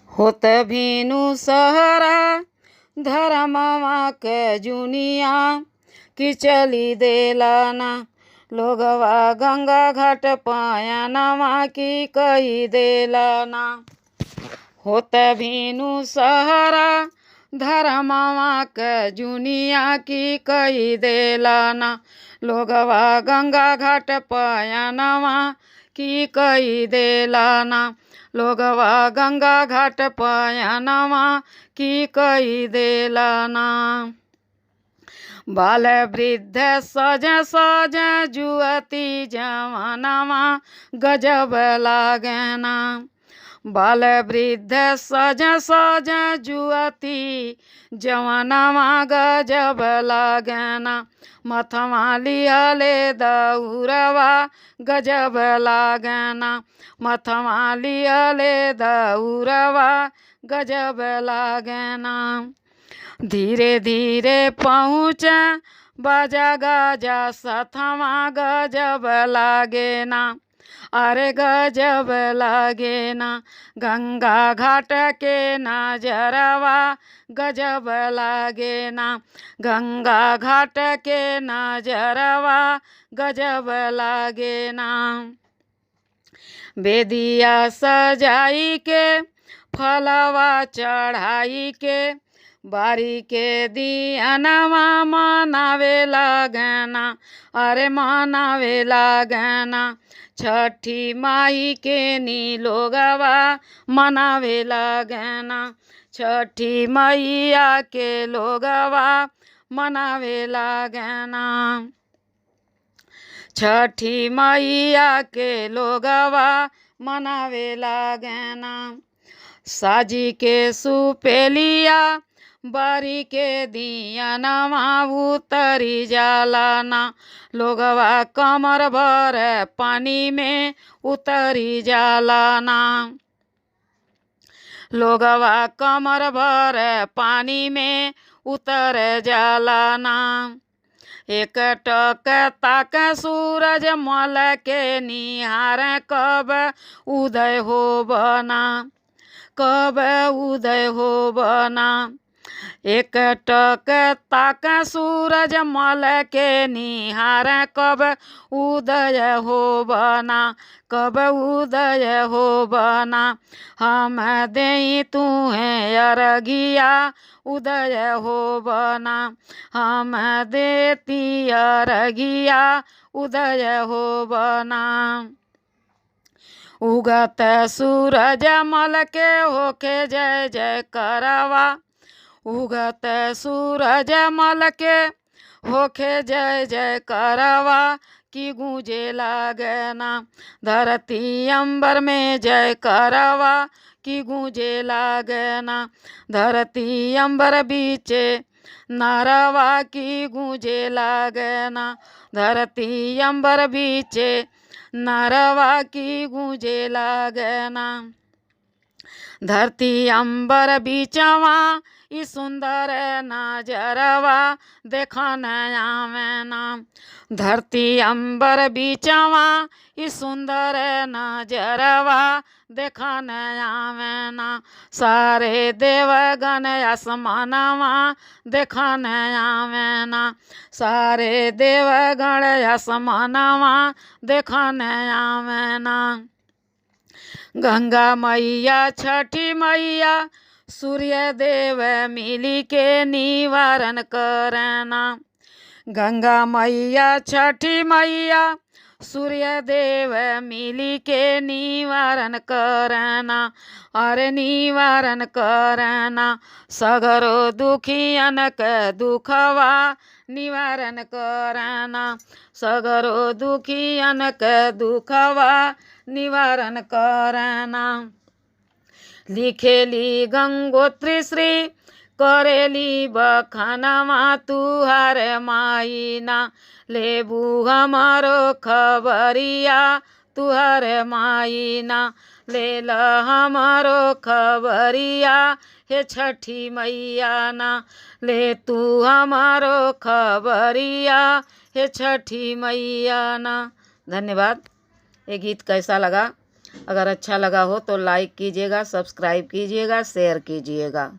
होत भीनु सहरा धर्मवा के जुनिया कि चली देलाना लोगवा गंगा घाट पायनमा की कही देलाना। होत भीनु सहरा धर्मवा के जुनिया की कही देलाना लोगवा गंगा घाट पायनमा की कही देलाना लोगवा गंगा घाट पायनमा की कही देलाना। बाल वृद्ध सज सज जुअती जवानमा गजब लागेना बाल वृद्ध सज सज जुअती जवानमा गजब लागेना मथवा लिहले दौरवा गजब लागेना मथवा लिहले दौरवा गजब लागेना। धीरे धीरे पहुँच बाजा गाजा सथवा गजब लागेना अरे गजब लागेना गंगा घाट के नजरवा गजब लागेना गंगा घाट के नजरवा गजब लागेना। बेदिया सजाई के फलवा चढ़ाई के बारी के दियनमा मनावे लागना अरे मनावे लागना छठी माई के नीलोगवा मनावे लागना छठी मैया के लोगवा मनावे लागना छठी मैया के लोगवा मनावे लागना। साजी के सुपेलिया बारी के दियनमा उतरी जालाना लोगवा कमर भर पानी में उतरी जालाना लोगवा कमर भर पानी में उतर जालाना। एक टक ताक सूरज मल के निहार कब उदय हो बना कब उदय हो बना एक टक ताक सूरज मल के निहार कब उदय हो बना कब उदय हो बना हम देई तुहें अरगिया उदय हो बना हम देती अरगिया उदय हो बना। उगत सूरज मल के होके जय जय करवा उगत सूरज मल के होके जय जय करवा की गूंजे लागना धरती अंबर में जय करवा की गूंजे लागना धरती अंबर बीचे नरवा की गूंजे लागना धरती अंबर बीचे नरवा की गूंजे लागना। धरती अंबर बीचवा ई सुंदर नजरवा देखन आवेना धरती अंबर बीचवा ई सुंदर नजरवा देखन आवेना सारे देवगण आसमानवा देखन आवेना सारे देवगण आसमानवा देखन आवेना। गंगा मैया छठी मैया सूर्य देव मिली के निवारण करना गंगा मैया छठी मैया सूर्य देव मिली के निवारण करना अरे निवारण करना सगरो दुखियन के दुखवा निवारण करना सगरो दुखियन के दुखवा निवारण करना। लिखेली गंगोत्री श्री करेली बखानमा तुहार माईना लेबू हमारो खबरिया तुहार माईना ले ल हमारो खबरिया हे छठी मैया ना ले तू हमारो खबरिया हे छठी मैया ना। धन्यवाद। ये गीत कैसा लगा अगर अच्छा लगा हो तो लाइक कीजिएगा, सब्सक्राइब कीजिएगा, शेयर कीजिएगा।